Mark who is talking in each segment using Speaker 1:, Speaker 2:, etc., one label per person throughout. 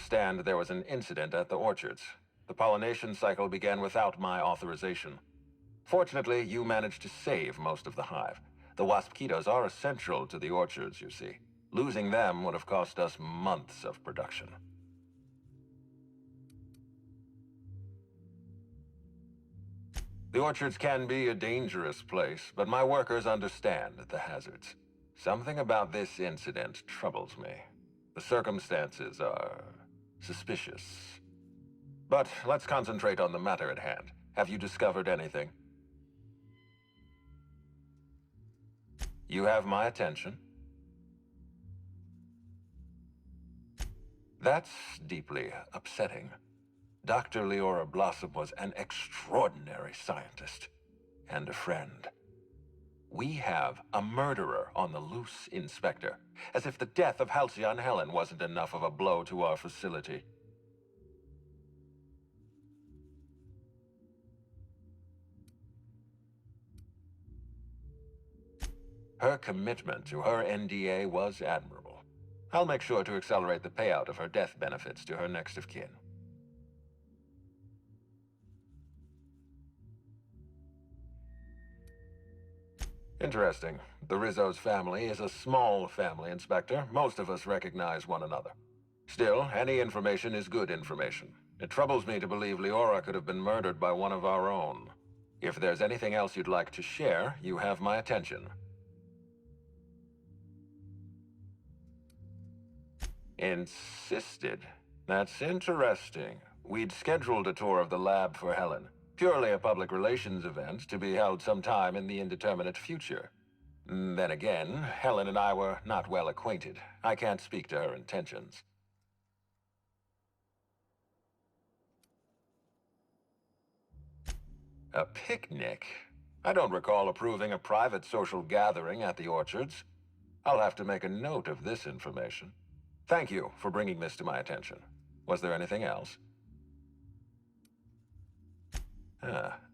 Speaker 1: understand there was an incident at the orchards. The pollination cycle began without my authorization. Fortunately, you managed to save most of the hive. The wasp-ketos are essential to the orchards, you see. Losing them would have cost us months of production. The orchards can be a dangerous place, but my workers understand the hazards. Something about this incident troubles me. The circumstances are suspicious. But let's concentrate on the matter at hand. Have you discovered anything? You have my attention. That's deeply upsetting. Dr. Leora Blossom was an extraordinary scientist and a friend. We have a murderer on the loose, Inspector, as if the death of Halcyon Helen wasn't enough of a blow to our facility. Her commitment to her NDA was admirable. I'll make sure to accelerate the payout of her death benefits to her next of kin. Interesting. The Rizzo's family is a small family, Inspector. Most of us recognize one another. Still, any information is good information. It troubles me to believe Leora could have been murdered by one of our own. If there's anything else you'd like to share, you have my attention. Insisted? That's interesting. We'd scheduled a tour of the lab for Helen. Purely a public relations event to be held sometime in the indeterminate future. Then again, Helen and I were not well acquainted. I can't speak to her intentions. A picnic? I don't recall approving a private social gathering at the orchards. I'll have to make a note of this information. Thank you for bringing this to my attention. Was there anything else?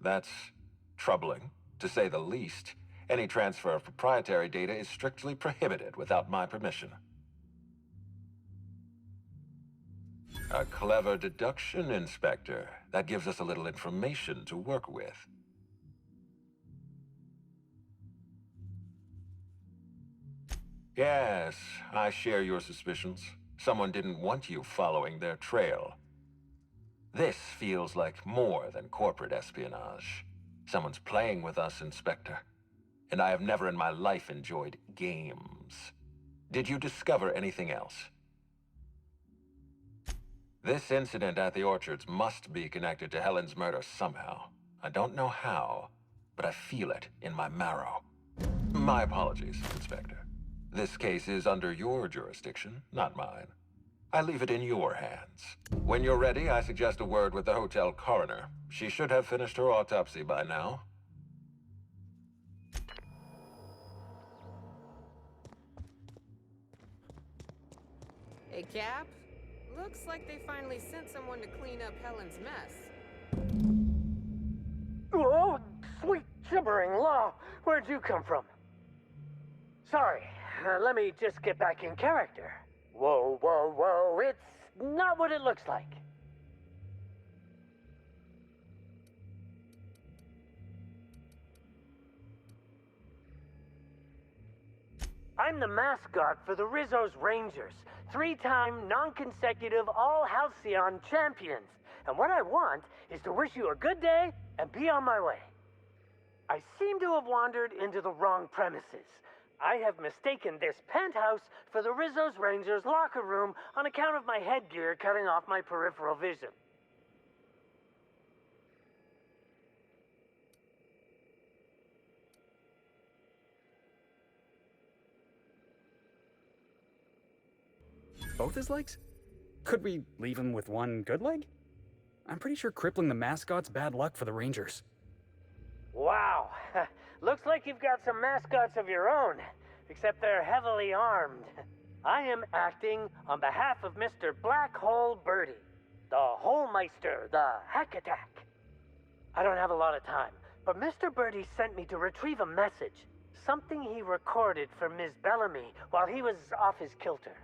Speaker 1: That's troubling, to say the least. Any transfer of proprietary data is strictly prohibited without my permission. A clever deduction, Inspector. That gives us a little information to work with. Yes, I share your suspicions. Someone didn't want you following their trail. This feels like more than corporate espionage. Someone's playing with us, Inspector. And I have never in my life enjoyed games. Did you discover anything else? This incident at the orchards must be connected to Helen's murder somehow. I don't know how, but I feel it in my marrow. My apologies, Inspector. This case is under your jurisdiction, not mine. I leave it in your hands. When you're ready, I suggest a word with the hotel coroner. She should have finished her autopsy by now.
Speaker 2: Hey, Cap. Looks like they finally sent someone to clean up Helen's mess.
Speaker 3: Oh, sweet gibbering law! Where'd you come from? Sorry, let me just get back in character. Whoa, whoa, whoa, it's not what it looks like. I'm the mascot for the Rizzo's Rangers, 3-time, non-consecutive all-Halcyon champions. And what I want is to wish you a good day and be on my way. I seem to have wandered into the wrong premises. I have mistaken this penthouse for the Rizzo's Rangers locker room on account of my headgear cutting off my peripheral vision.
Speaker 4: Both his legs? Could we leave him with one good leg? I'm pretty sure crippling the mascot's bad luck for the Rangers.
Speaker 3: Wow, looks like you've got some mascots of your own, except they're heavily armed. I am acting on behalf of Mr. Black Hole Birdie, the Holmeister, the Hack Attack. I don't have a lot of time, but Mr. Birdie sent me to retrieve a message, something he recorded for Ms. Bellamy while he was off his kilter.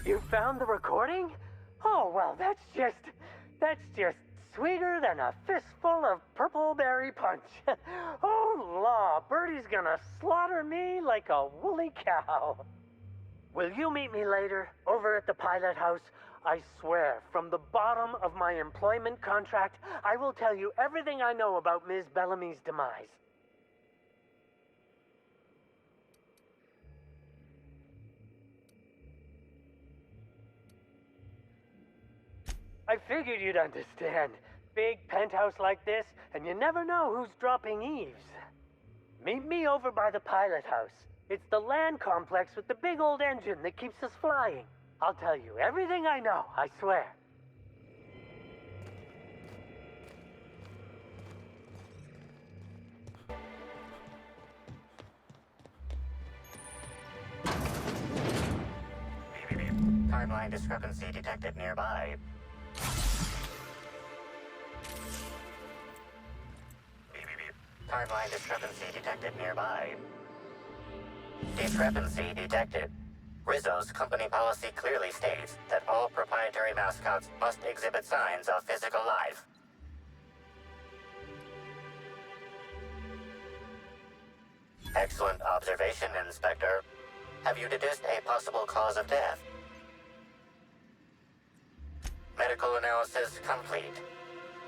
Speaker 3: You found the recording? Oh, well, that's just sweeter than a fistful of purple berry punch. Oh, law, Birdie's gonna slaughter me like a woolly cow. Will you meet me later, over at the pilot house? I swear, from the bottom of my employment contract, I will tell you everything I know about Ms. Bellamy's demise. I figured you'd understand. Big penthouse like this, and you never know who's dropping eaves. Meet me over by the pilot house. It's the land complex with the big old engine that keeps us flying. I'll tell you everything I know, I swear.
Speaker 5: Timeline discrepancy detected nearby. Timeline discrepancy detected nearby. Discrepancy detected. Rizzo's company policy clearly states that all proprietary mascots must exhibit signs of physical life. Excellent observation, Inspector. Have you deduced a possible cause of death? Medical analysis complete.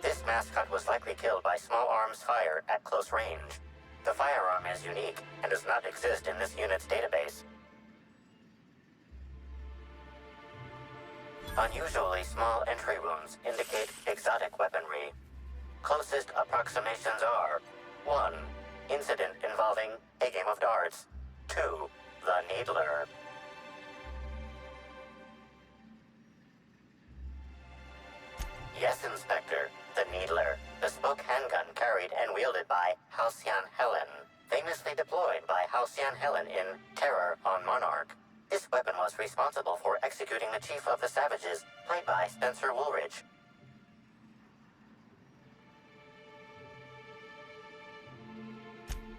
Speaker 5: This mascot was likely killed by small arms fire at close range. The firearm is unique and does not exist in this unit's database. Unusually small entry wounds indicate exotic weaponry. Closest approximations are 1. Incident involving a game of darts. 2. The Needler. Yes, Inspector. The Needler. Bespoke handgun carried and wielded by Halcyon Helen. Famously deployed by Halcyon Helen in Terror on Monarch. This weapon was responsible for executing the Chief of the Savages, played by Spencer Woolridge.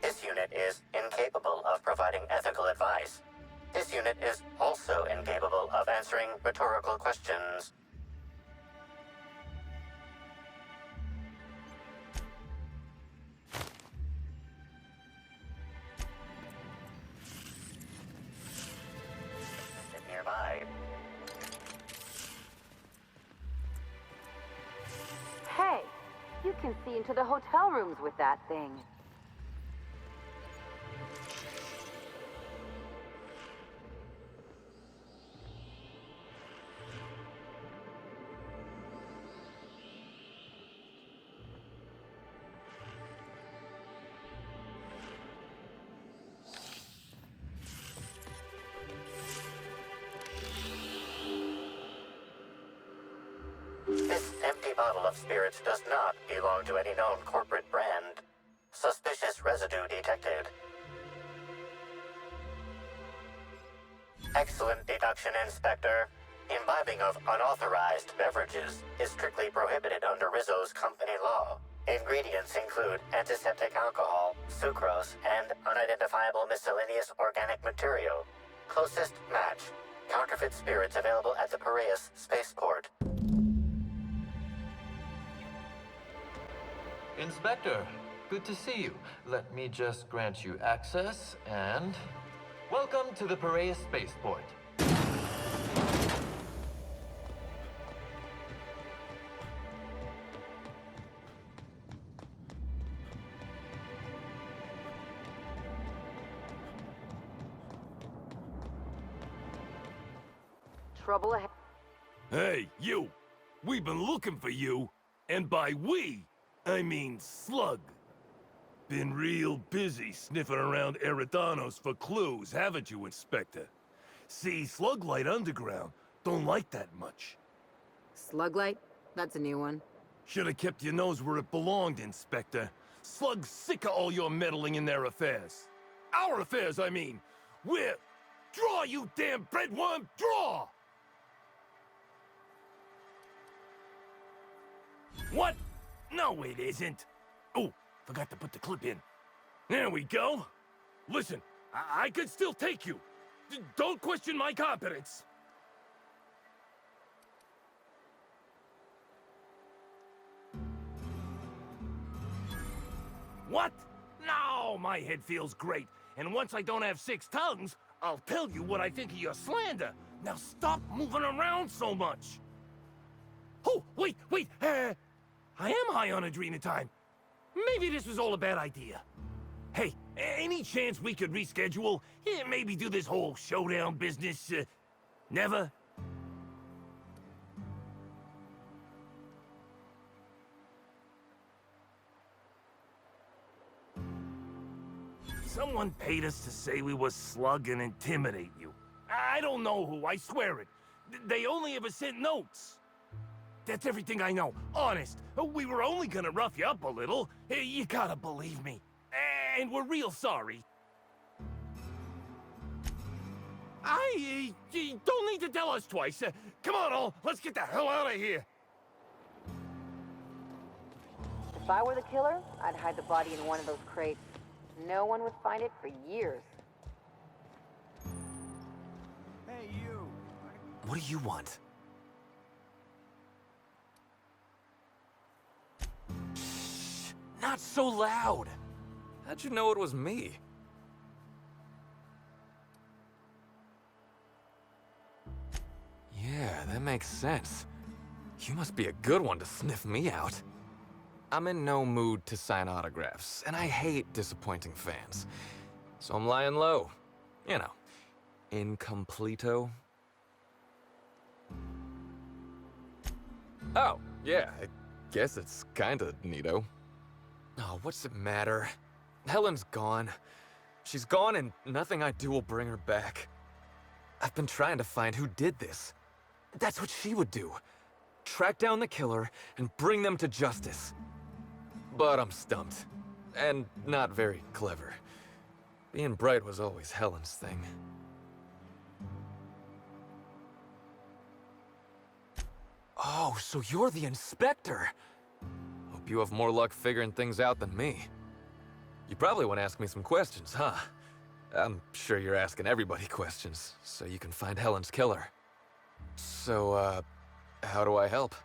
Speaker 5: This unit is incapable of providing ethical advice. This unit is also incapable of answering rhetorical questions. Nearby.
Speaker 6: Hey, you can see into the hotel rooms with that thing.
Speaker 5: This empty bottle of spirits does not belong to any known corporate brand. Suspicious residue detected. Excellent deduction, Inspector. Imbibing of unauthorized beverages is strictly prohibited under Rizzo's company law. Ingredients include antiseptic alcohol, sucrose, and unidentifiable miscellaneous organic material. Closest match. Counterfeit spirits available at the Piraeus spaceport.
Speaker 1: Inspector, good to see you. Let me just grant you access and... Welcome to the Piraeus spaceport.
Speaker 6: Trouble ahead.
Speaker 7: Hey, you! We've been looking for you, and by we, I mean Slug. Been real busy sniffing around Eridanos for clues, haven't you, Inspector? See, Sluglight Underground don't like that much.
Speaker 2: Sluglight? That's a new one.
Speaker 7: Should've kept your nose where it belonged, Inspector. Slug's sick of all your meddling in their affairs. Our affairs, I mean. We're... Draw, you damn breadworm, draw! What? No, it isn't. Oh, forgot to put the clip in. There we go. Listen, I could still take you. Don't question my competence. What? No, my head feels great. And once I don't have 6 tongues, I'll tell you what I think of your slander. Now stop moving around so much. Oh, wait. I am high on adrenatime. Maybe this was all a bad idea. Hey, any chance we could reschedule? Yeah, maybe do this whole showdown business, never? Someone paid us to say we was slug and intimidate you. I don't know who, I swear it. They only ever sent notes. That's everything I know, honest. We were only gonna rough you up a little. You gotta believe me. And we're real sorry. You don't need to tell us twice. Come on, all, let's get the hell out of here.
Speaker 6: If I were the killer, I'd hide the body in one of those crates. No one would find it for years.
Speaker 8: Hey, you!
Speaker 9: What do you want? Shh, not so loud. How'd you know it was me? Yeah, that makes sense. You must be a good one to sniff me out. I'm in no mood to sign autographs, and I hate disappointing fans. So I'm lying low. You know, incompleto. Oh, yeah, I guess it's kinda neato. Oh, what's it matter? Helen's gone. She's gone and nothing I do will bring her back. I've been trying to find who did this. That's what she would do. Track down the killer and bring them to justice. But I'm stumped. And not very clever. Being bright was always Helen's thing. Oh, so you're the inspector! Hope you have more luck figuring things out than me. You probably want to ask me some questions, huh? I'm sure you're asking everybody questions, so you can find Helen's killer. So, how do I help?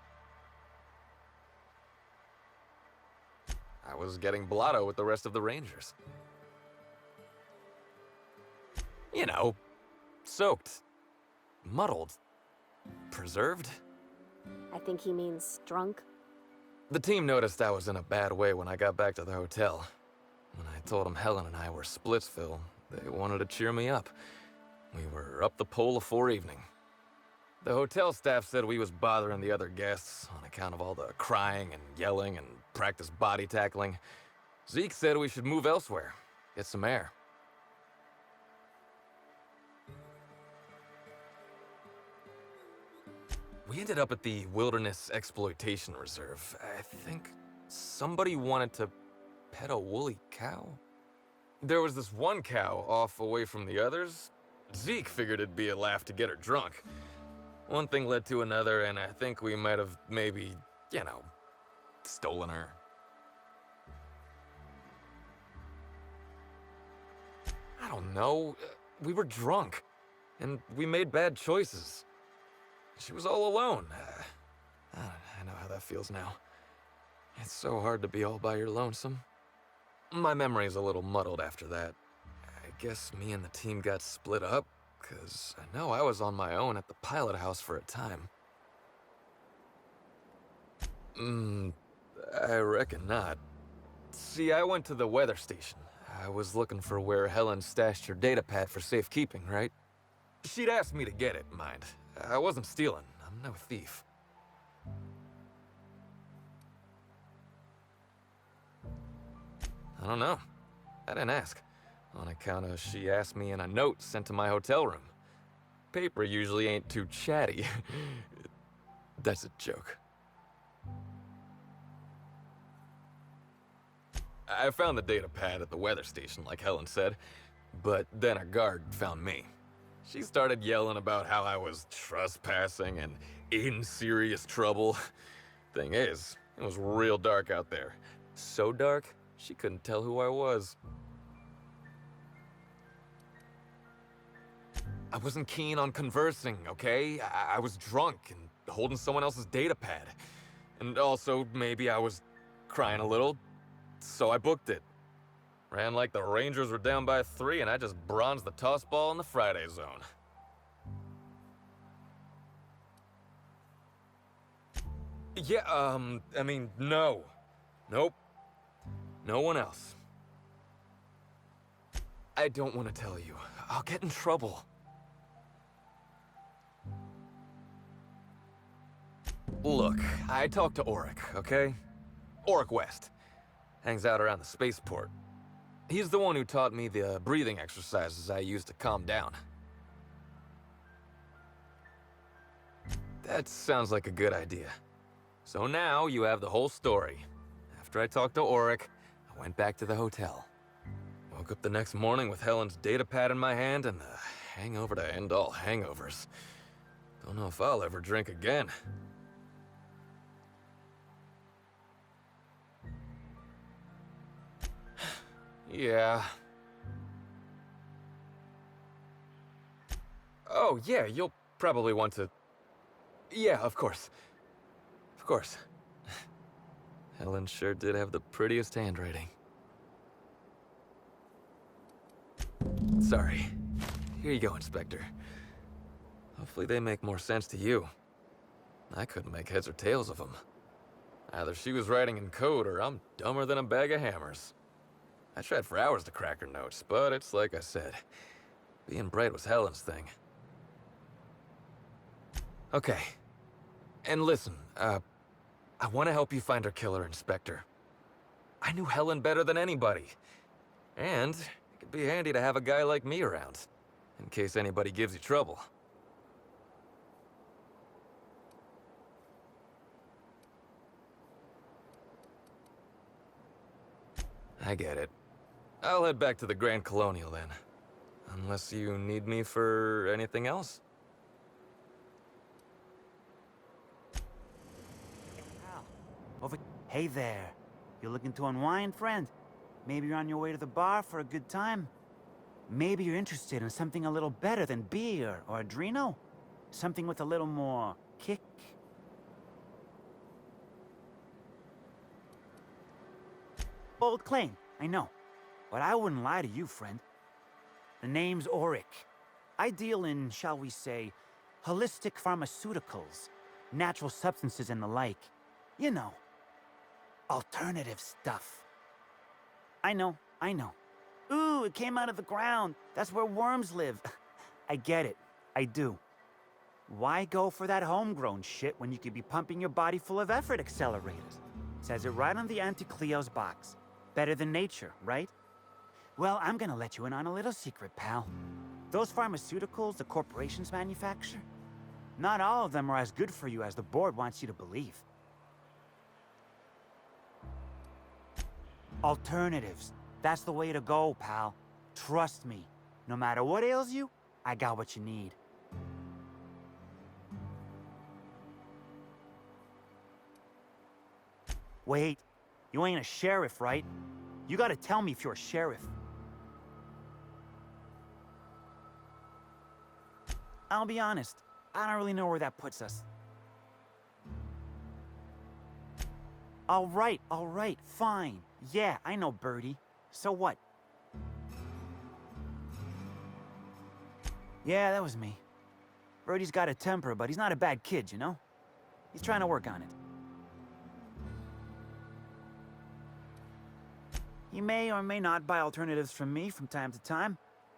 Speaker 9: I was getting blotto with the rest of the Rangers. You know, soaked, muddled, preserved.
Speaker 10: I think he means drunk.
Speaker 9: The team noticed I was in a bad way when I got back to the hotel. When I told them Helen and I were Splitsville, they wanted to cheer me up. We were up the pole afore evening. The hotel staff said we was bothering the other guests on account of all the crying and yelling and practice body tackling. Zeke said we should move elsewhere, get some air. We ended up at the Wilderness Exploitation Reserve. I think somebody wanted to pet a woolly cow? There was this one cow off away from the others. Zeke figured it'd be a laugh to get her drunk. One thing led to another, and I think we might have maybe, you know, stolen her. I don't know. We were drunk, and we made bad choices. She was all alone. I know how that feels now. It's so hard to be all by your lonesome. My memory's a little muddled after that. I guess me and the team got split up, because I know I was on my own at the pilot house for a time. I reckon not. See, I went to the weather station. I was looking for where Helen stashed her datapad for safekeeping, right? She'd asked me to get it, mind. I wasn't stealing. I'm no thief. I don't know. I didn't ask. On account of she asked me in a note sent to my hotel room. Paper usually ain't too chatty. That's a joke. I found the data pad at the weather station, like Helen said, but then a guard found me. She started yelling about how I was trespassing and in serious trouble. Thing is, it was real dark out there. So dark, she couldn't tell who I was. I wasn't keen on conversing, okay? I was drunk and holding someone else's data pad. And also, maybe I was crying a little, so I booked it. Ran like the Rangers were down by 3 and I just bronzed the toss ball in the Friday zone. Yeah, I mean, no. Nope. No one else. I don't want to tell you. I'll get in trouble. Look, I talked to Auric, okay? Auric West. Hangs out around the spaceport. He's the one who taught me the breathing exercises I use to calm down. That sounds like a good idea. So now you have the whole story. After I talked to Auric, I went back to the hotel. Woke up the next morning with Helen's data pad in my hand and the hangover to end all hangovers. Don't know if I'll ever drink again. Yeah. Oh, yeah, you'll probably want to... Yeah, of course. Of course. Helen sure did have the prettiest handwriting. Sorry. Here you go, Inspector. Hopefully they make more sense to you. I couldn't make heads or tails of them. Either she was writing in code or I'm dumber than a bag of hammers. I tried for hours to crack her notes, but it's like I said. Being bright was Helen's thing. Okay. And listen, I want to help you find her killer, Inspector. I knew Helen better than anybody. And it could be handy to have a guy like me around, in case anybody gives you trouble. I get it. I'll head back to the Grand Colonial then. Unless you need me for anything else?
Speaker 8: Hey there. You looking to unwind, friend? Maybe you're on your way to the bar for a good time? Maybe you're interested in something a little better than beer or Adreno? Something with a little more kick? Bold claim, I know. But I wouldn't lie to you, friend. The name's Auric. I deal in, shall we say, holistic pharmaceuticals, natural substances and the like. You know, alternative stuff. I know. Ooh, it came out of the ground. That's where worms live. I get it. I do. Why go for that homegrown shit when you could be pumping your body full of effort accelerators? Says it right on the Anti-Cleo's box. Better than nature, right? Well, I'm gonna let you in on a little secret, pal. Those pharmaceuticals the corporations manufacture, not all of them are as good for you as the board wants you to believe. Alternatives. That's the way to go, pal. Trust me. No matter what ails you, I got what you need. Wait. You ain't a sheriff, right? You gotta tell me if you're a sheriff. I'll be honest. I don't really know where that puts us. All right, fine. Yeah, I know Birdie. So what? Yeah, that was me. Birdie's got a temper, but he's not a bad kid, you know? He's trying to work on it. He may or may not buy alternatives from me from time to time.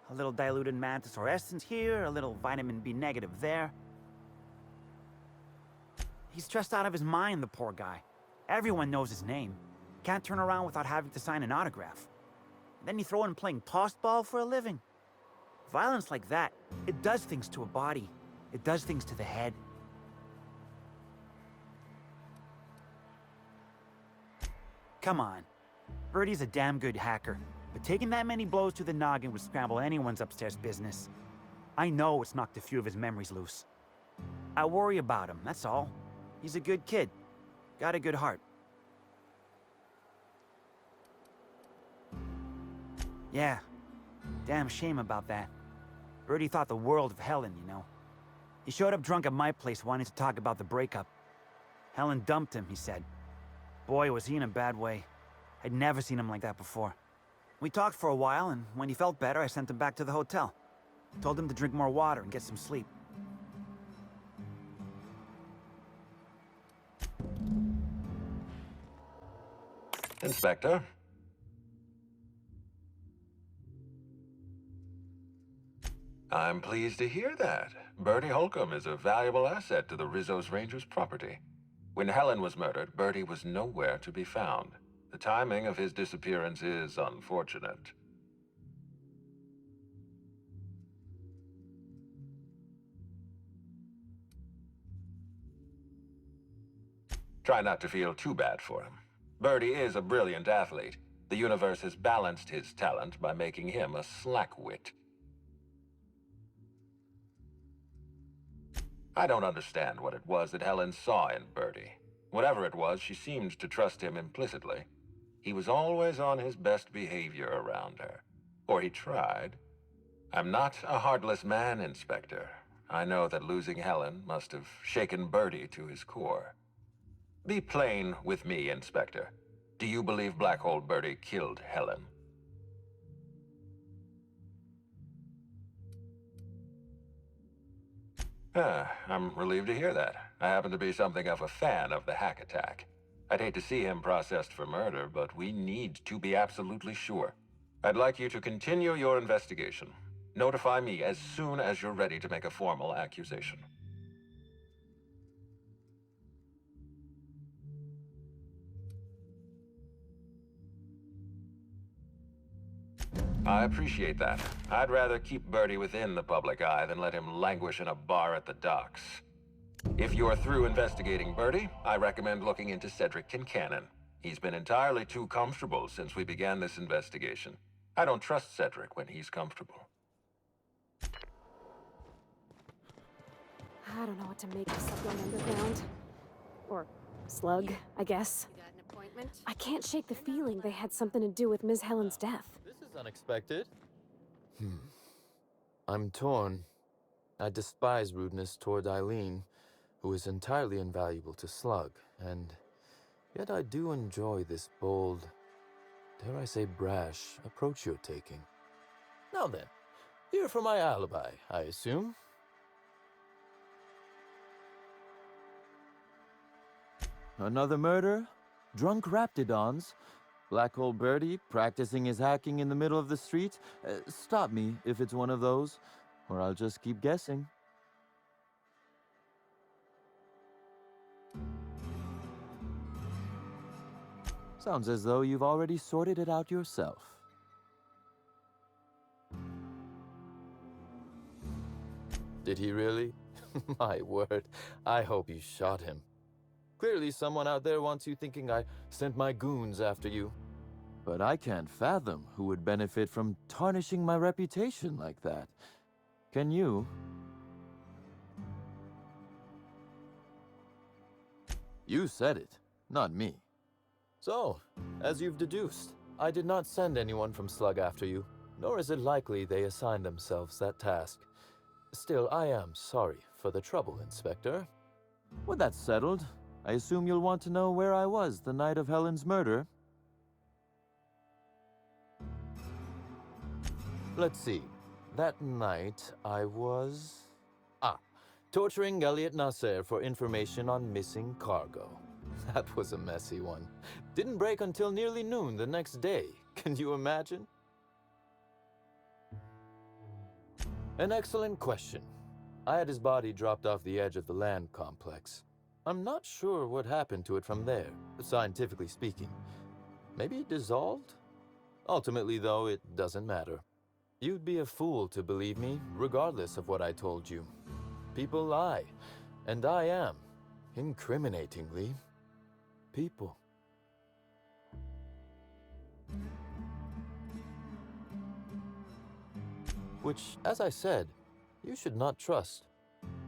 Speaker 8: A little diluted mantis or essence here, a little vitamin B negative there. He's stressed out of his mind, the poor guy. Everyone knows his name. Can't turn around without having to sign an autograph. Then you throw in playing tossball for a living. Violence like that, it does things to a body. It does things to the head. Come on. Birdie's a damn good hacker, but taking that many blows to the noggin would scramble anyone's upstairs business. I know it's knocked a few of his memories loose. I worry about him, that's all. He's a good kid. Got a good heart. Yeah. Damn shame about that. Birdie thought the world of Helen, you know. He showed up drunk at my place wanting to talk about the breakup. Helen dumped him, he said. Boy, was he in a bad way. I'd never seen him like that before. We talked for a while, and when he felt better, I sent him back to the hotel. Told him to drink more water and get some sleep.
Speaker 1: Inspector? I'm pleased to hear that. Bertie Holcomb is a valuable asset to the Rizzo's Rangers property. When Helen was murdered, Bertie was nowhere to be found. The timing of his disappearance is unfortunate. Try not to feel too bad for him. Bertie is a brilliant athlete. The universe has balanced his talent by making him a slackwit. I don't understand what it was that Helen saw in Bertie. Whatever it was, she seemed to trust him implicitly. He was always on his best behavior around her. Or he tried. I'm not a heartless man, Inspector. I know that losing Helen must have shaken Bertie to his core. Be plain with me, Inspector. Do you believe Black Hole Bertie killed Helen? I'm relieved to hear that. I happen to be something of a fan of the hack attack. I'd hate to see him processed for murder, but we need to be absolutely sure. I'd like you to continue your investigation. Notify me as soon as you're ready to make a formal accusation. I appreciate that. I'd rather keep Bertie within the public eye than let him languish in a bar at the docks. If you're through investigating Bertie, I recommend looking into Cedric Kincannon. He's been entirely too comfortable since we began this investigation. I don't trust Cedric when he's comfortable.
Speaker 10: I don't know what to make of stuff going underground. Or slug, I guess.
Speaker 2: You got an appointment?
Speaker 10: I can't shake the feeling they had something to do with Ms. Helen's death.
Speaker 9: This is unexpected. I'm torn. I despise rudeness toward Eileen, who is entirely invaluable to Slug, and yet I do enjoy this bold, dare I say brash, approach you're taking. Now then, here for my alibi, I assume. Another murder? Drunk Raptidons? Black Hole Bertie practicing his hacking in the middle of the street? Stop me if it's one of those, or I'll just keep guessing. Sounds as though you've already sorted it out yourself. Did he really? My word, I hope you shot him. Clearly someone out there wants you thinking I sent my goons after you. But I can't fathom who would benefit from tarnishing my reputation like that. Can you? You said it, not me. So, as you've deduced, I did not send anyone from Slug after you, nor is it likely they assigned themselves that task. Still, I am sorry for the trouble, Inspector. With that settled, I assume you'll want to know where I was the night of Helen's murder. Let's see. That night, I was... torturing Elliot Nasser for information on missing cargo. That was a messy one. Didn't break until nearly noon the next day. Can you imagine? An excellent question. I had his body dropped off the edge of the land complex. I'm not sure what happened to it from there, scientifically speaking. Maybe it dissolved? Ultimately, though, it doesn't matter. You'd be a fool to believe me, regardless of what I told you. People lie, and I am, incriminatingly, people. Which, as I said, you should not trust.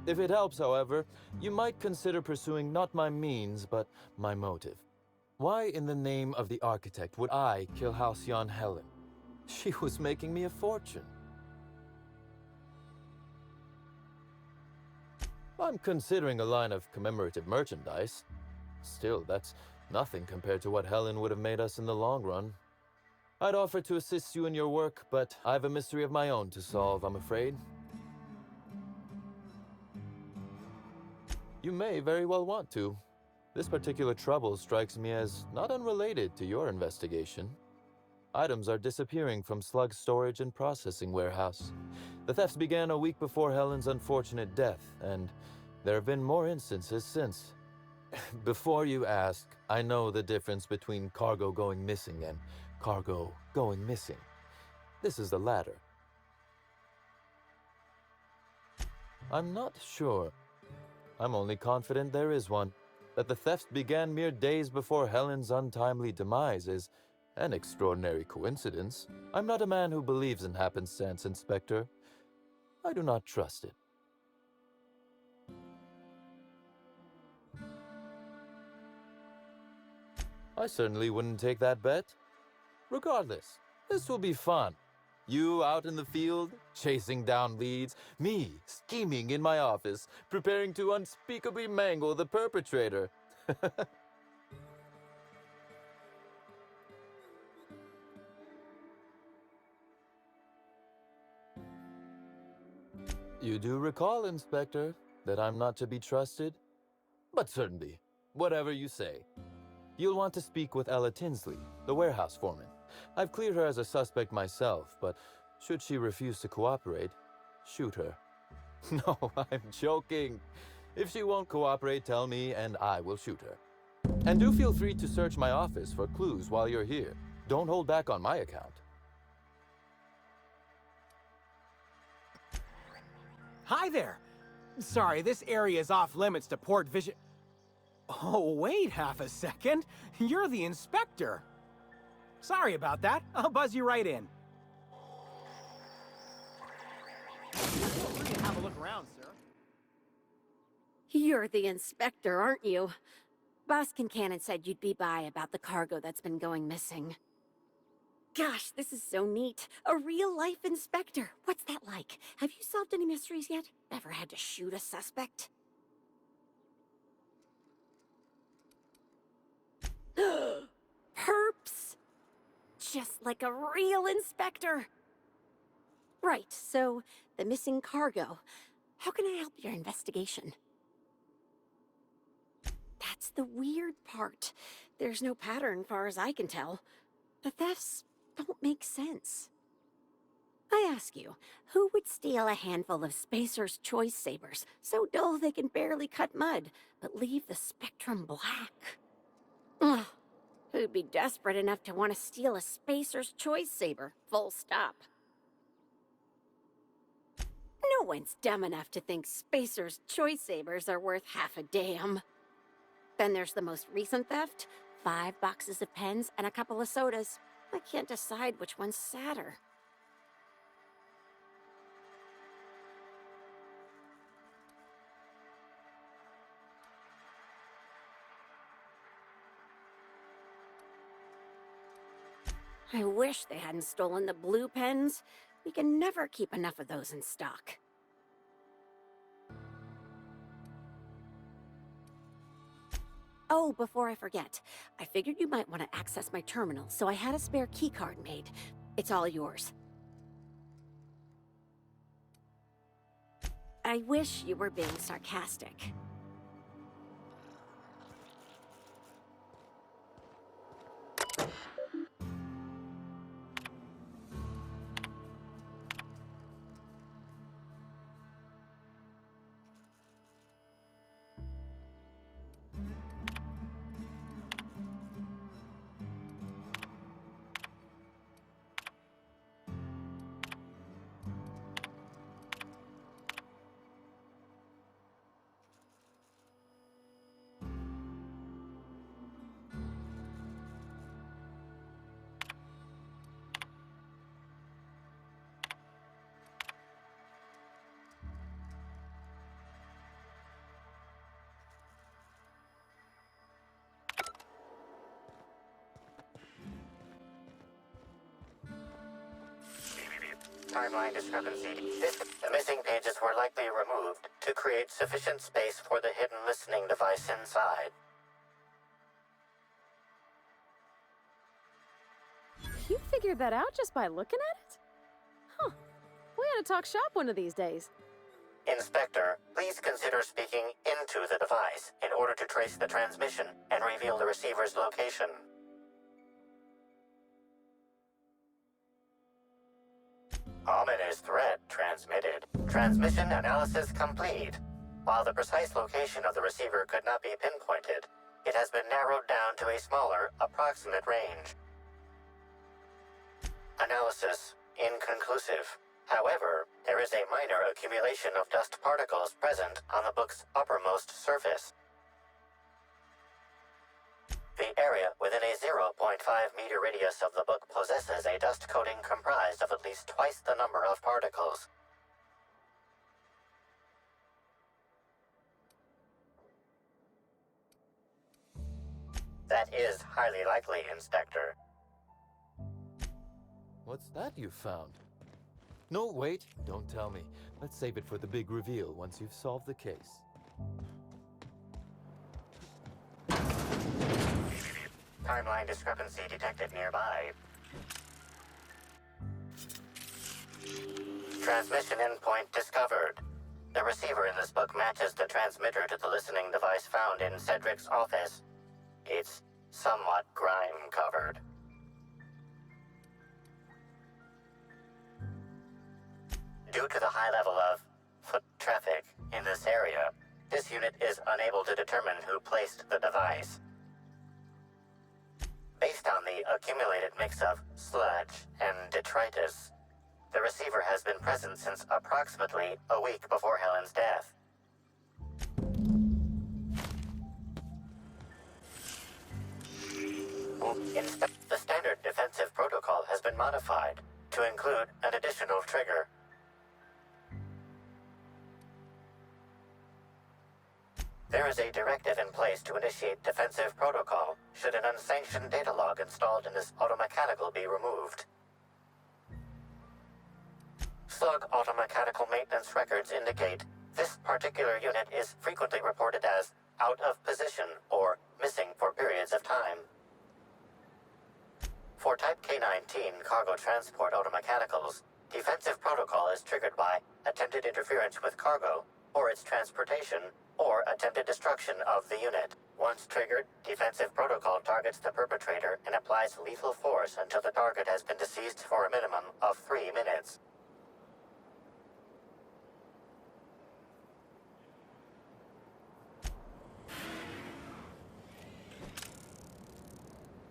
Speaker 9: If it helps, however, you might consider pursuing not my means, but my motive. Why in the name of the architect would I kill Halcyon Helen? She was making me a fortune. I'm considering a line of commemorative merchandise. Still, that's nothing compared to what Helen would have made us in the long run.
Speaker 11: I'd offer to assist you in your work, but I've a mystery of my own to solve, I'm afraid. You may very well want to. This particular trouble strikes me as not unrelated to your investigation. Items are disappearing from Slug's storage and processing warehouse. The thefts began a week before Helen's unfortunate death, and there have been more instances since. Before you ask, I know the difference between cargo going missing and cargo going missing. This is the latter. I'm not sure. I'm only confident there is one. That the thefts began mere days before Helen's untimely demise is an extraordinary coincidence. I'm not a man who believes in happenstance, Inspector. I do not trust it. I certainly wouldn't take that bet. Regardless, this will be fun. You out in the field, chasing down leads. Me, scheming in my office, preparing to unspeakably mangle the perpetrator. You do recall, Inspector, that I'm not to be trusted? But certainly, whatever you say. You'll want to speak with Ella Tinsley, the warehouse foreman. I've cleared her as a suspect myself, but should she refuse to cooperate, shoot her. No, I'm joking. If she won't cooperate, tell me and I will shoot her. And do feel free to search my office for clues while you're here. Don't hold back on my account.
Speaker 12: Hi there! Sorry, this area is off limits to port vision. Oh, wait half a second. You're the inspector. Sorry about that. I'll buzz you right in. Feel free to have a look around, sir.
Speaker 10: You're the inspector, aren't you? Boss Kincannon said you'd be by about the cargo that's been going missing. Gosh, this is so neat. A real-life inspector. What's that like? Have you solved any mysteries yet? Ever had to shoot a suspect? Perps! Just like a real inspector. Right, so the missing cargo. How can I help your investigation? That's the weird part. There's no pattern far as I can tell. The thefts don't make sense. I ask you, who would steal a handful of Spacer's Choice Sabers, so dull they can barely cut mud, but leave the spectrum black? Ugh. Who'd be desperate enough to want to steal a Spacer's Choice Saber, full stop? No one's dumb enough to think Spacer's Choice Sabers are worth half a damn. Then there's the most recent theft, 5 boxes of pens and a couple of sodas. I can't decide which one's sadder. I wish they hadn't stolen the blue pens. We can never keep enough of those in stock. Oh, before I forget, I figured you might want to access my terminal, so I had a spare keycard made. It's all yours. I wish you were being sarcastic.
Speaker 5: Timeline discrepancy. The missing pages were likely removed to create sufficient space for the hidden listening device inside.
Speaker 10: You
Speaker 13: figured that out just by looking at it? Huh. We ought to talk shop one of these days.
Speaker 5: Inspector, please consider speaking into the device in order to trace the transmission and reveal the receiver's location. Ominous threat transmitted. Transmission analysis complete. While the precise location of the receiver could not be pinpointed, it has been narrowed down to a smaller, approximate range. Analysis inconclusive. However, there is a minor accumulation of dust particles present on the book's uppermost surface. The area within a 0.5-meter radius of the book possesses a dust coating comprised of at least twice the number of particles. That is highly likely, Inspector.
Speaker 11: What's that you found? No, wait, don't tell me. Let's save it for the big reveal once you've solved the case.
Speaker 5: Timeline discrepancy detected nearby. Transmission endpoint discovered. The receiver in this book matches the transmitter to the listening device found in Cedric's office. It's somewhat grime-covered. Due to the high level of foot traffic in this area, this unit is unable to determine who placed the device. Based on the accumulated mix of sludge and detritus, the receiver has been present since approximately a week before Helen's death. The standard defensive protocol has been modified to include an additional trigger. There is a directive in place to initiate defensive protocol should an unsanctioned data log installed in this automechanical be removed. Slug automechanical maintenance records indicate this particular unit is frequently reported as out of position or missing for periods of time. For Type K-19 cargo transport automechanicals, defensive protocol is triggered by attempted interference with cargo or its transportation, or attempted destruction of the unit. Once triggered, defensive protocol targets the perpetrator and applies lethal force until the target has been deceased for a minimum of 3 minutes.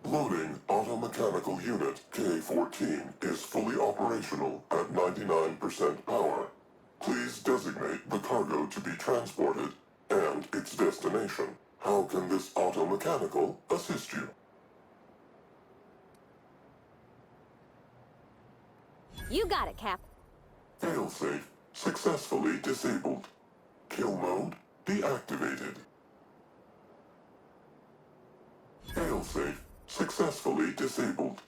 Speaker 14: Loading automechanical unit K-14 is fully operational at 99% power. Please designate the cargo to be transported and its destination. How can this automechanical assist you?
Speaker 10: You got it, Cap.
Speaker 14: Failsafe successfully disabled. Kill mode deactivated. Failsafe successfully disabled.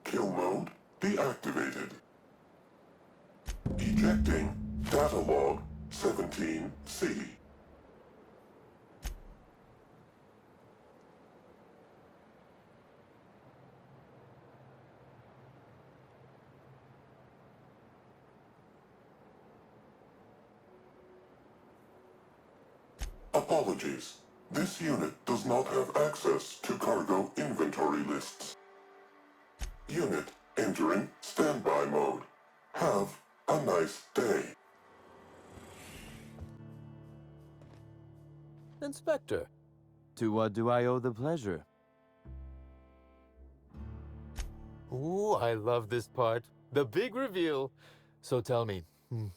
Speaker 14: Kill mode deactivated. Ejecting data log 17C. Apologies. This unit does not have access to cargo inventory lists. Unit entering standby mode. Have a nice day.
Speaker 11: Inspector, to what do I owe the pleasure? Ooh, I love this part. The big reveal. So tell me,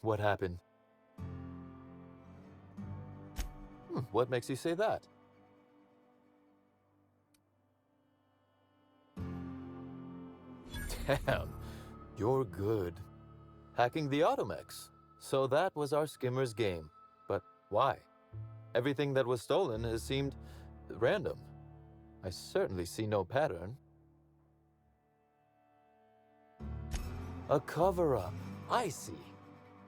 Speaker 11: what happened? What makes you say that? Damn, you're good. Hacking the Automex. So that was our skimmer's game. But why? Everything that was stolen has seemed random. I certainly see no pattern. A cover-up. I see.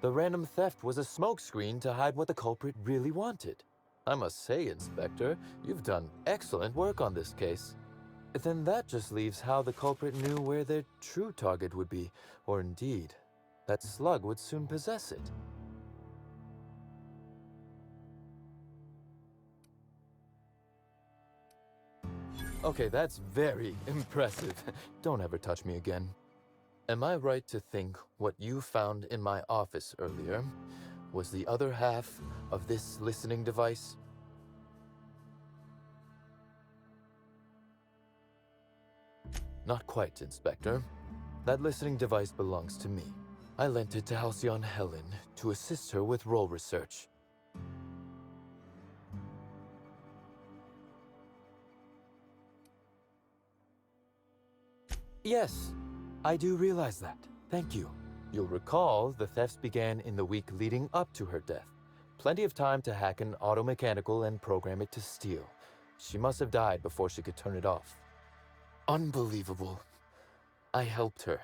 Speaker 11: The random theft was a smokescreen to hide what the culprit really wanted. I must say, Inspector, you've done excellent work on this case. Then that just leaves how the culprit knew where their true target would be, or indeed, that Slug would soon possess it. Okay, that's very impressive. Don't ever touch me again. Am I right to think what you found in my office earlier was the other half of this listening device? Not quite, Inspector. That listening device belongs to me. I lent it to Halcyon Helen to assist her with role research. Yes, I do realize that. Thank you. You'll recall the thefts began in the week leading up to her death. Plenty of time to hack an automechanical and program it to steal. She must have died before she could turn it off. Unbelievable. I helped her.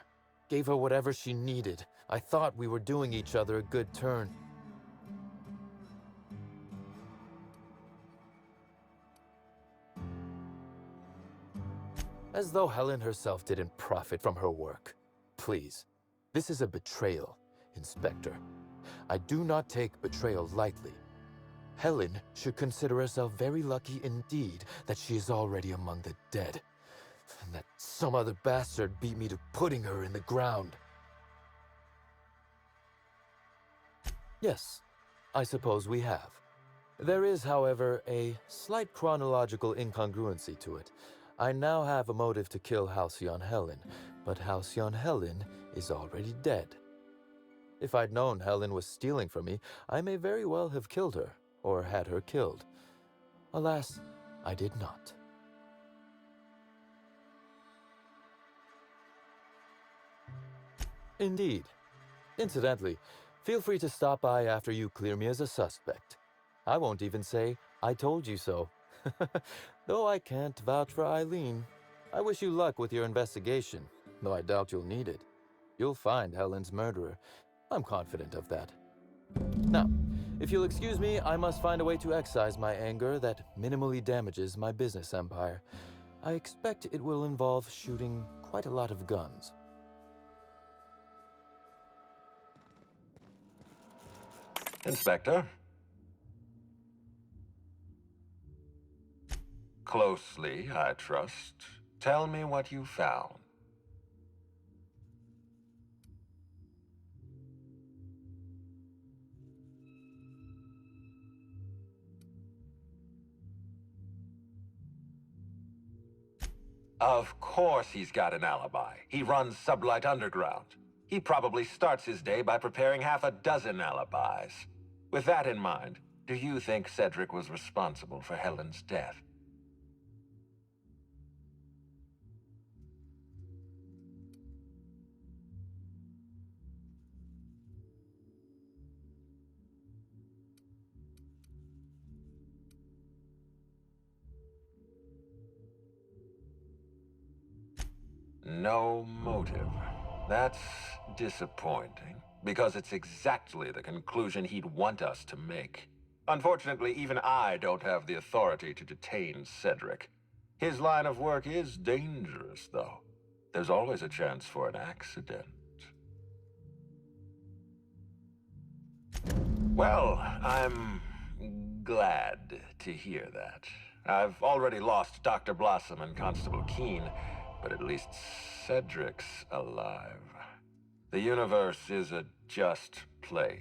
Speaker 11: Gave her whatever she needed. I thought we were doing each other a good turn. As though Helen herself didn't profit from her work. Please, this is a betrayal, Inspector. I do not take betrayal lightly. Helen should consider herself very lucky indeed that she is already among the dead, and that some other bastard beat me to putting her in the ground. Yes, I suppose we have. There is, however, a slight chronological incongruency to it. I now have a motive to kill Halcyon Helen, but Halcyon Helen is already dead. If I'd known Helen was stealing from me, I may very well have killed her, or had her killed. Alas, I did not. Indeed. Incidentally, feel free to stop by after you clear me as a suspect. I won't even say, I told you so. Though I can't vouch for Eileen. I wish you luck with your investigation, though I doubt you'll need it. You'll find Helen's murderer. I'm confident of that. Now, if you'll excuse me, I must find a way to excise my anger that minimally damages my business empire. I expect it will involve shooting quite a lot of guns.
Speaker 1: Inspector? Closely, I trust. Tell me what you found. Of course he's got an alibi. He runs Sublight Underground. He probably starts his day by preparing half a dozen alibis. With that in mind, do you think Cedric was responsible for Helen's death? No motive. That's disappointing, because it's exactly the conclusion he'd want us to make. Unfortunately, even I don't have the authority to detain Cedric. His line of work is dangerous, though. There's always a chance for an accident. Well, I'm glad to hear that. I've already lost Dr. Blossom and Constable Keene, but at least Cedric's alive. The universe is a just place.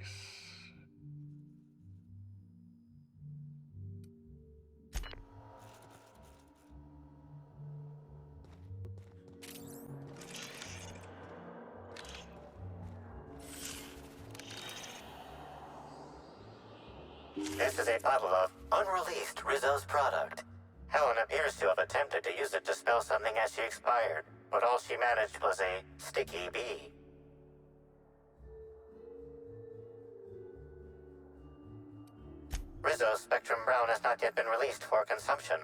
Speaker 5: This is a bottle of unreleased Rizzo's product. Helen appears to have attempted to use it to spell something as she expired, but all she managed was a sticky bee. Rizzo's Spectrum Brown has not yet been released for consumption.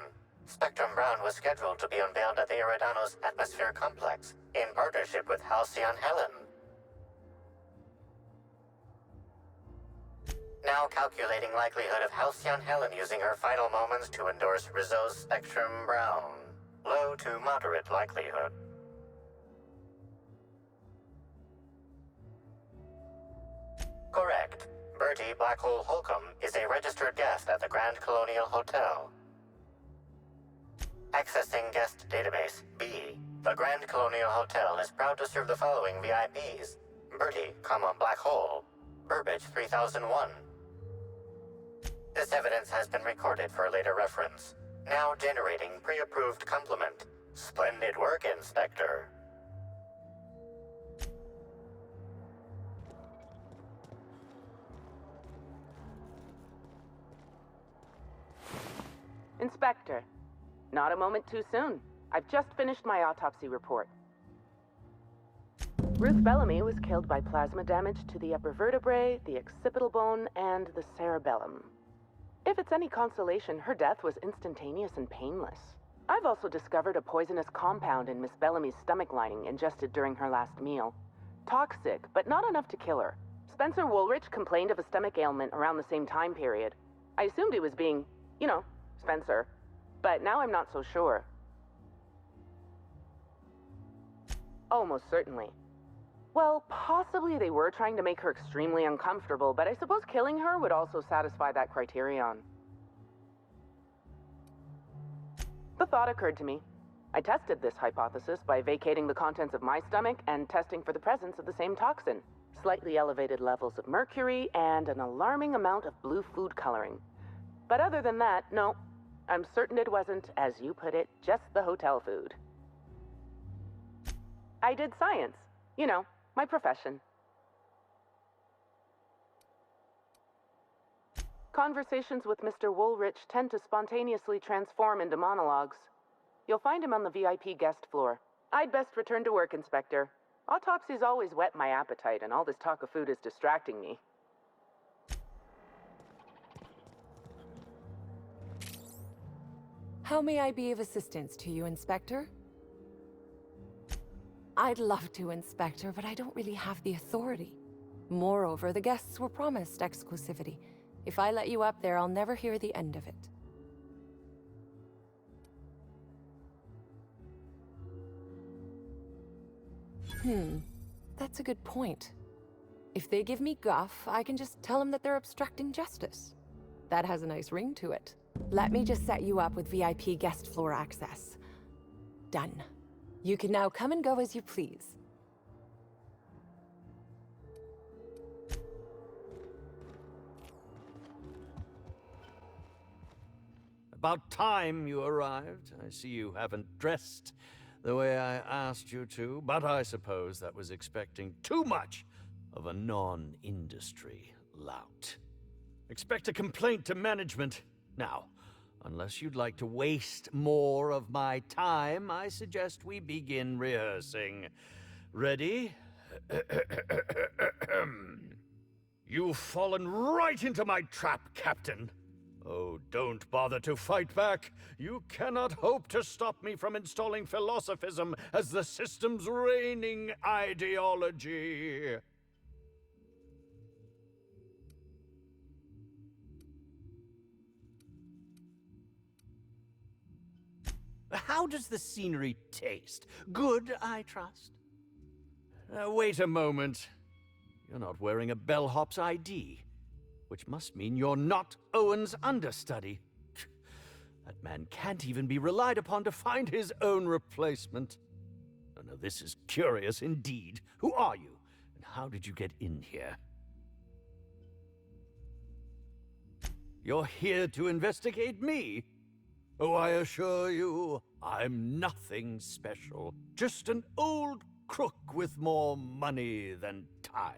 Speaker 5: Spectrum Brown was scheduled to be unveiled at the Eridanos Atmosphere Complex in partnership with Halcyon Helen. Now calculating likelihood of Halcyon Helen using her final moments to endorse Rizzo's Spectrum Brown. low to moderate likelihood. Correct. Bertie Blackhole Holcomb is a registered guest at the Grand Colonial Hotel. Accessing guest database B. The Grand Colonial Hotel is proud to serve the following VIPs. Bertie, Black Hole. Burbage 3001. This evidence has been recorded for later reference. Now generating pre-approved compliment. Splendid work, Inspector.
Speaker 15: Inspector, not a moment too soon. I've just finished my autopsy report. Ruth Bellamy was killed by plasma damage to the upper vertebrae, the occipital bone, and the cerebellum. If it's any consolation, her death was instantaneous and painless. I've also discovered a poisonous compound in Miss Bellamy's stomach lining ingested during her last meal. Toxic, but not enough to kill her. Spencer Woolrich complained of a stomach ailment around the same time period. I assumed he was being, Spencer. But now I'm not so sure. Oh, most certainly. Well, possibly they were trying to make her extremely uncomfortable, but I suppose killing her would also satisfy that criterion. The thought occurred to me. I tested this hypothesis by vacating the contents of my stomach and testing for the presence of the same toxin. Slightly elevated levels of mercury and an alarming amount of blue food coloring. But other than that, no. I'm certain it wasn't, as you put it, just the hotel food. I did science. My profession. Conversations with Mr. Woolrich tend to spontaneously transform into monologues. You'll find him on the VIP guest floor. I'd best return to work, Inspector. Autopsies always whet my appetite, and all this talk of food is distracting me.
Speaker 16: How may I be of assistance to you, Inspector? I'd love to, Inspector, but I don't really have the authority. Moreover, the guests were promised exclusivity. If I let you up there, I'll never hear the end of it. That's a good point. If they give me guff, I can just tell them that they're obstructing justice. That has a nice ring to it. Let me just set you up with VIP guest floor access. Done. You can now come and go as you please.
Speaker 17: About time you arrived. I see you haven't dressed the way I asked you to, but I suppose that was expecting too much of a non-industry lout. Expect a complaint to management. Now, unless you'd like to waste more of my time, I suggest we begin rehearsing. Ready? You've fallen right into my trap, Captain. Oh, don't bother to fight back. You cannot hope to stop me from installing philosophism as the system's reigning ideology. How does the scenery taste? Good, I trust? Wait a moment. You're not wearing a bellhop's ID, which must mean you're not Owen's understudy. That man can't even be relied upon to find his own replacement. Oh, no, this is curious indeed. Who are you, and how did you get in here? You're here to investigate me? Oh, I assure you, I'm nothing special. Just an old crook with more money than time.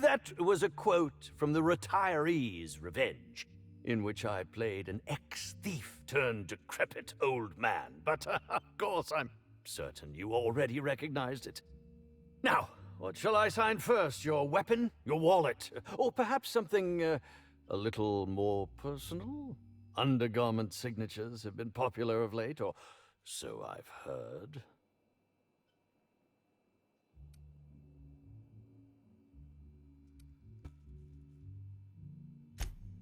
Speaker 17: That was a quote from The Retiree's Revenge, in which I played an ex-thief turned decrepit old man. But, of course, I'm certain you already recognized it. Now, what shall I sign first? Your weapon? Your wallet? Or perhaps something a little more personal? Undergarment signatures have been popular of late, or so I've heard.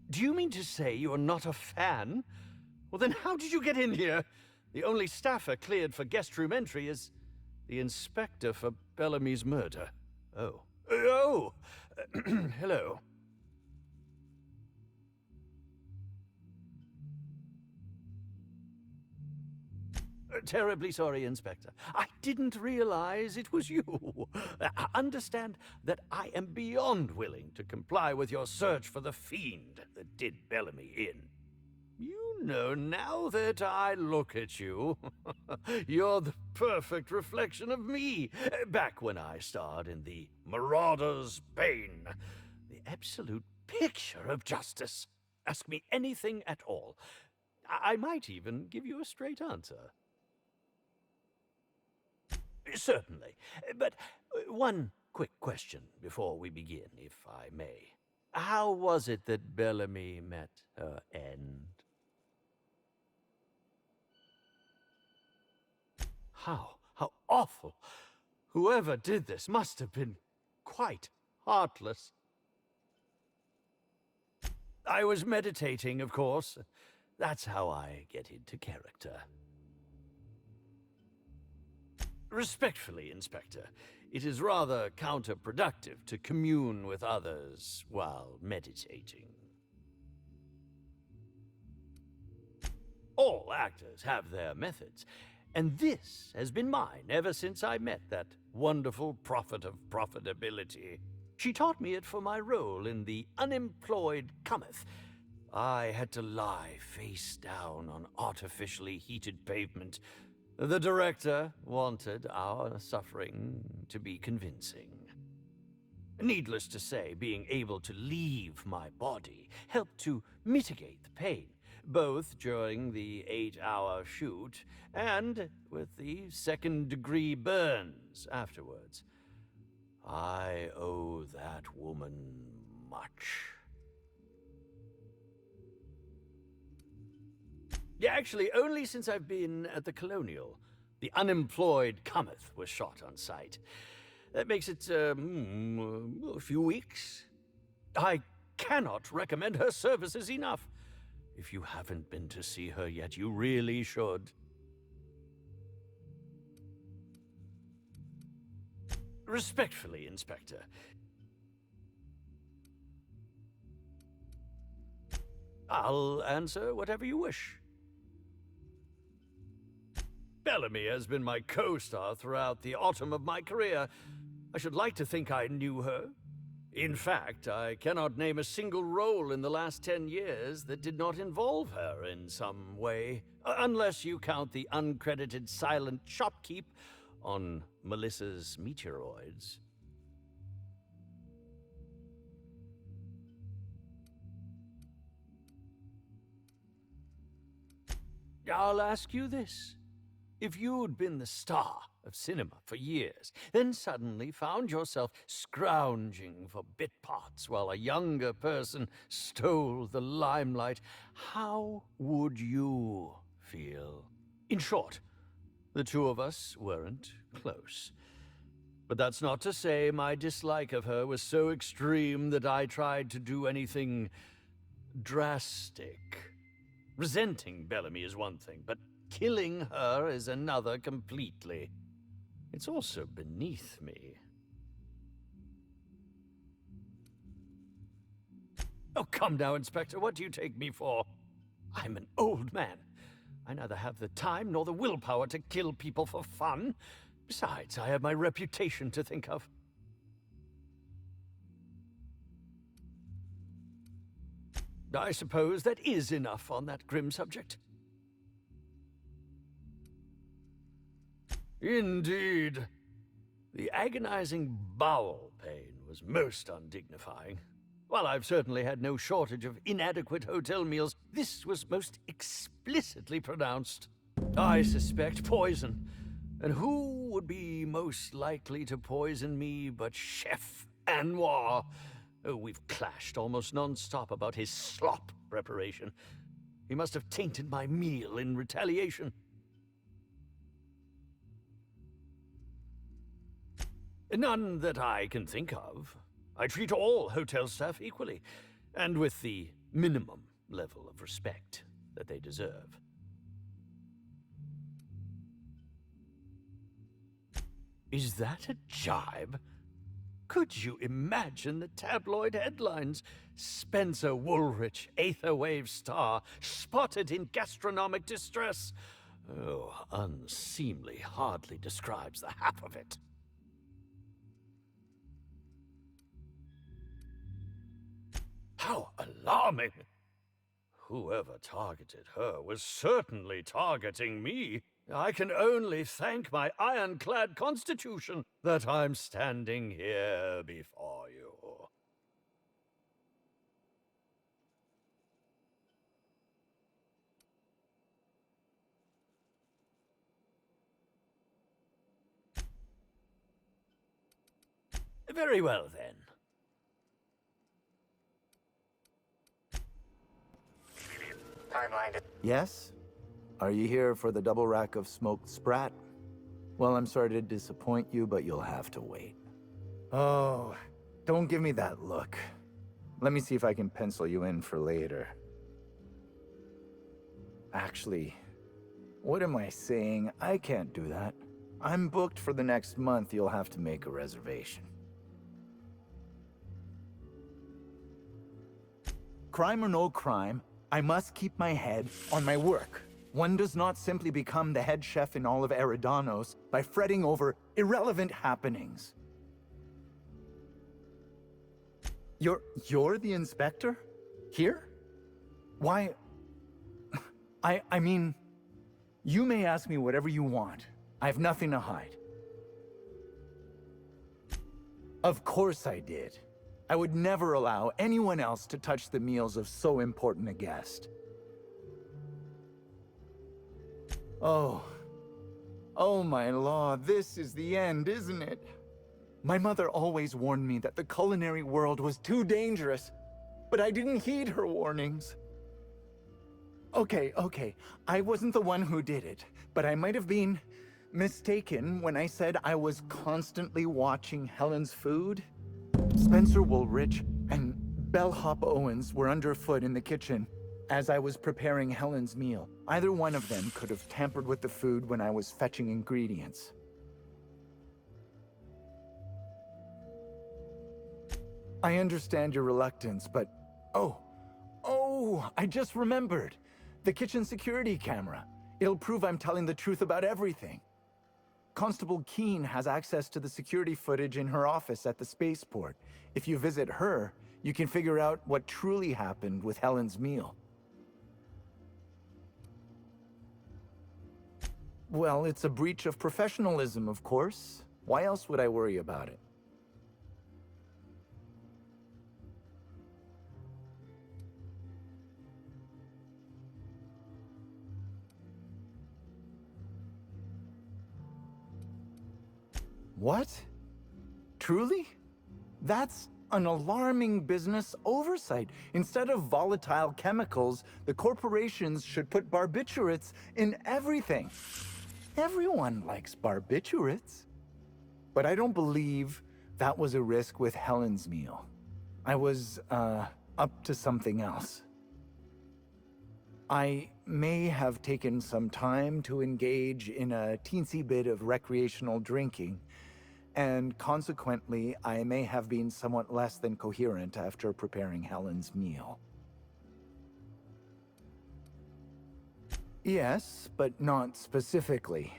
Speaker 17: Do you mean to say you're not a fan? Well, then how did you get in here? The only staffer cleared for guest room entry is the inspector for Bellamy's murder. Oh. Oh! Hello. Terribly sorry, Inspector. I didn't realize it was you. Understand that I am beyond willing to comply with your search for the fiend that did Bellamy in. You know, now that I look at you, you're the perfect reflection of me, back when I starred in The Marauder's Bane. The absolute picture of justice. Ask me anything at all. I might even give you a straight answer. Certainly. But one quick question before we begin, if I may. How was it that Bellamy met her end? How awful. Whoever did this must have been quite heartless. I was meditating, of course. That's how I get into character. Respectfully, Inspector, it is rather counterproductive to commune with others while meditating. All actors have their methods, and this has been mine ever since I met that wonderful prophet of profitability. She taught me it for my role in The Unemployed Cometh. I had to lie face down on artificially heated pavement. The director wanted our suffering to be convincing. Needless to say, being able to leave my body helped to mitigate the pain, both during the 8-hour shoot and with the second-degree burns afterwards. I owe that woman much. Yeah, actually, only since I've been at the Colonial. The Unemployed Cometh was shot on site. That makes it, a few weeks. I cannot recommend her services enough. If you haven't been to see her yet, you really should. Respectfully, Inspector. I'll answer whatever you wish. Bellamy has been my co-star throughout the autumn of my career. I should like to think I knew her. In fact, I cannot name a single role in the last 10 years that did not involve her in some way, unless you count the uncredited silent shopkeep on Melissa's Meteoroids. I'll ask you this. If you'd been the star of cinema for years, then suddenly found yourself scrounging for bit parts while a younger person stole the limelight, how would you feel? In short, the two of us weren't close. But that's not to say my dislike of her was so extreme that I tried to do anything drastic. Resenting Bellamy is one thing, but killing her is another completely. It's also beneath me. Oh, come now, Inspector. What do you take me for? I'm an old man. I neither have the time nor the willpower to kill people for fun. Besides, I have my reputation to think of. I suppose that is enough on that grim subject. Indeed. The agonizing bowel pain was most undignifying. While I've certainly had no shortage of inadequate hotel meals, this was most explicitly pronounced. I suspect poison. And who would be most likely to poison me but Chef Anwar? Oh, we've clashed almost non-stop about his slop preparation. He must have tainted my meal in retaliation. None that I can think of. I treat all hotel staff equally, and with the minimum level of respect that they deserve. Is that a jibe? Could you imagine the tabloid headlines? Spencer Woolrich, Aetherwave star, spotted in gastronomic distress. Oh, unseemly hardly describes the half of it. How alarming! Whoever targeted her was certainly targeting me. I can only thank my ironclad constitution that I'm standing here before you. Very well, then.
Speaker 5: Timeline.
Speaker 18: Yes? Are you here for the double rack of smoked sprat? Well, I'm sorry to disappoint you, but you'll have to wait. Oh, don't give me that look. Let me see if I can pencil you in for later. Actually, what am I saying? I can't do that. I'm booked for the next month. You'll have to make a reservation. Crime or no crime, I must keep my head on my work. One does not simply become the head chef in all of Eridanos by fretting over irrelevant happenings. You're the inspector? Here? Why? I mean, you may ask me whatever you want. I have nothing to hide. Of course I did. I would never allow anyone else to touch the meals of so important a guest. Oh my law, this is the end, isn't it? My mother always warned me that the culinary world was too dangerous, but I didn't heed her warnings. Okay, I wasn't the one who did it, but I might have been mistaken when I said I was constantly watching Helen's food. Spencer Woolrich and Bellhop Owens were underfoot in the kitchen as I was preparing Helen's meal. Either one of them could have tampered with the food when I was fetching ingredients. I understand your reluctance, but... Oh, I just remembered. The kitchen security camera. It'll prove I'm telling the truth about everything. Constable Keene has access to the security footage in her office at the spaceport. If you visit her, you can figure out what truly happened with Helen's meal. Well, it's a breach of professionalism, of course. Why else would I worry about it? What? Truly? That's an alarming business oversight. Instead of volatile chemicals, the corporations should put barbiturates in everything. Everyone likes barbiturates. But I don't believe that was a risk with Helen's meal. I was, up to something else. I may have taken some time to engage in a teensy bit of recreational drinking, and consequently, I may have been somewhat less than coherent after preparing Helen's meal. Yes, but not specifically.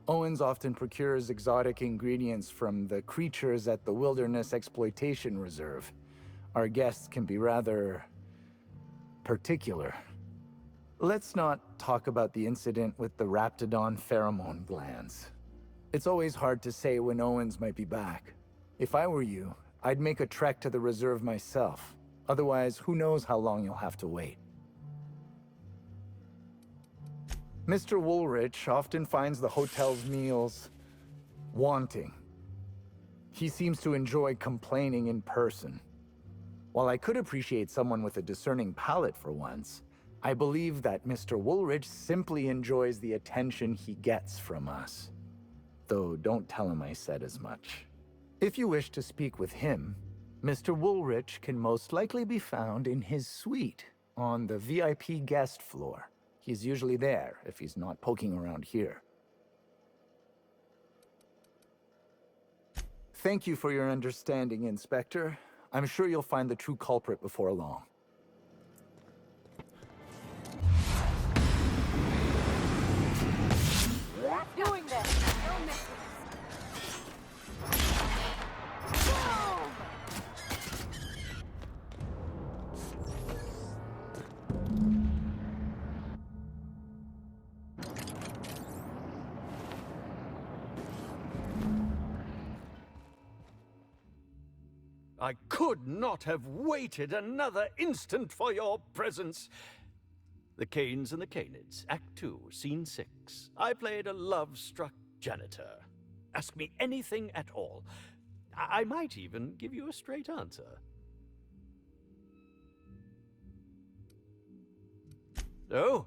Speaker 18: Owens often procures exotic ingredients from the creatures at the Wilderness Exploitation Reserve. Our guests can be rather particular. Let's not talk about the incident with the Raptidon pheromone glands. It's always hard to say when Owens might be back. If I were you, I'd make a trek to the reserve myself. Otherwise, who knows how long you'll have to wait. Mr. Woolrich often finds the hotel's meals wanting. He seems to enjoy complaining in person. While I could appreciate someone with a discerning palate for once, I believe that Mr. Woolrich simply enjoys the attention he gets from us. Though don't tell him I said as much. If you wish to speak with him, Mr. Woolrich can most likely be found in his suite on the VIP guest floor. He's usually there if he's not poking around here. Thank you for your understanding, Inspector. I'm sure you'll find the true culprit before long.
Speaker 13: Doing this. Don't miss this. Boom!
Speaker 17: I could not have waited another instant for your presence. The Canes and the Canids, Act 2, Scene 6. I played a love-struck janitor. Ask me anything at all. I might even give you a straight answer. Oh,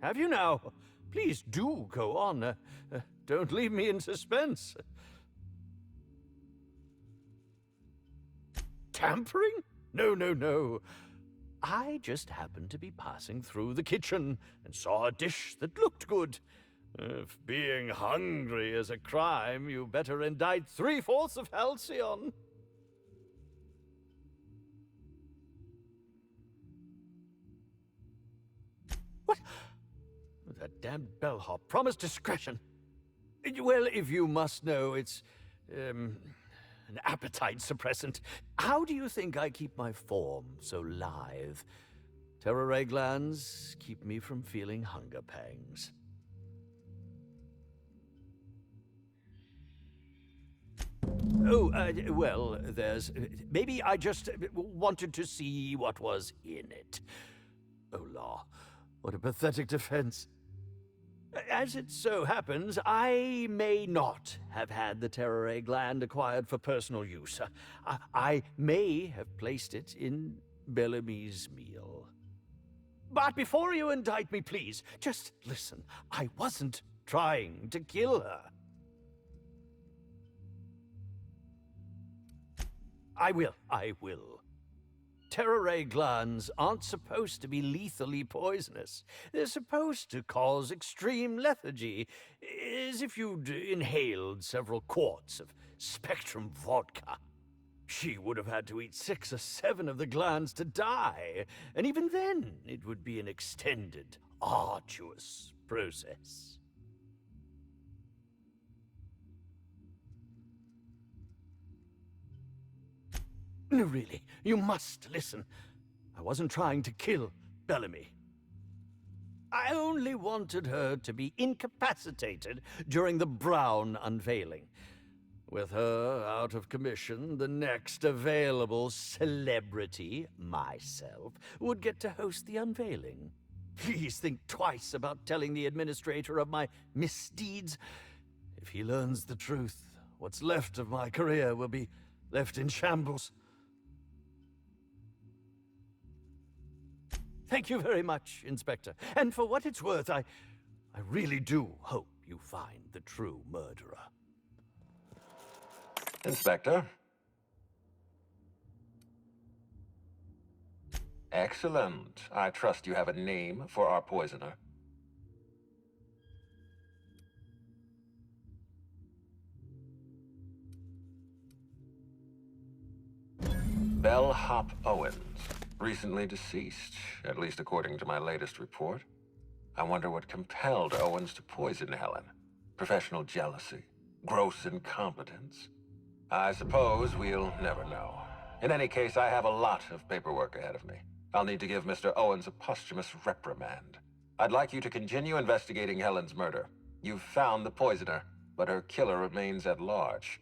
Speaker 17: have you now? Please do go on. Don't leave me in suspense. Tampering? No, no, no. I just happened to be passing through the kitchen and saw a dish that looked good. If being hungry is a crime, you better indict 3/4 of Halcyon. What? That damned bellhop promised discretion. Well, if you must know, it's, an appetite suppressant. How do you think I keep my form so lithe? Terror glands keep me from feeling hunger pangs. Oh, well, there's... maybe I just wanted to see what was in it. Oh, law. What a pathetic defense. As it so happens, I may not have had the terror gland acquired for personal use. I may have placed it in Bellamy's meal. But before you indict me, please, just listen. I wasn't trying to kill her. I will. Terror glands aren't supposed to be lethally poisonous. They're supposed to cause extreme lethargy, as if you'd inhaled several quarts of Spectrum vodka. She would have had to eat 6 or 7 of the glands to die, and even then it would be an extended, arduous process. No, really, you must listen. I wasn't trying to kill Bellamy. I only wanted her to be incapacitated during the Brown unveiling. With her out of commission, the next available celebrity, myself, would get to host the unveiling. Please think twice about telling the administrator of my misdeeds. If he learns the truth, what's left of my career will be left in shambles. Thank you very much, Inspector. And for what it's worth, I really do hope you find the true murderer.
Speaker 1: Inspector. Excellent. I trust you have a name for our poisoner. Bellhop Owens. Recently deceased, at least according to my latest report. I wonder what compelled Owens to poison Helen. Professional jealousy? Gross incompetence? I suppose we'll never know. In any case, I have a lot of paperwork ahead of me. I'll need to give Mr. Owens a posthumous reprimand. I'd like you to continue investigating Helen's murder. You've found the poisoner, but her killer remains at large.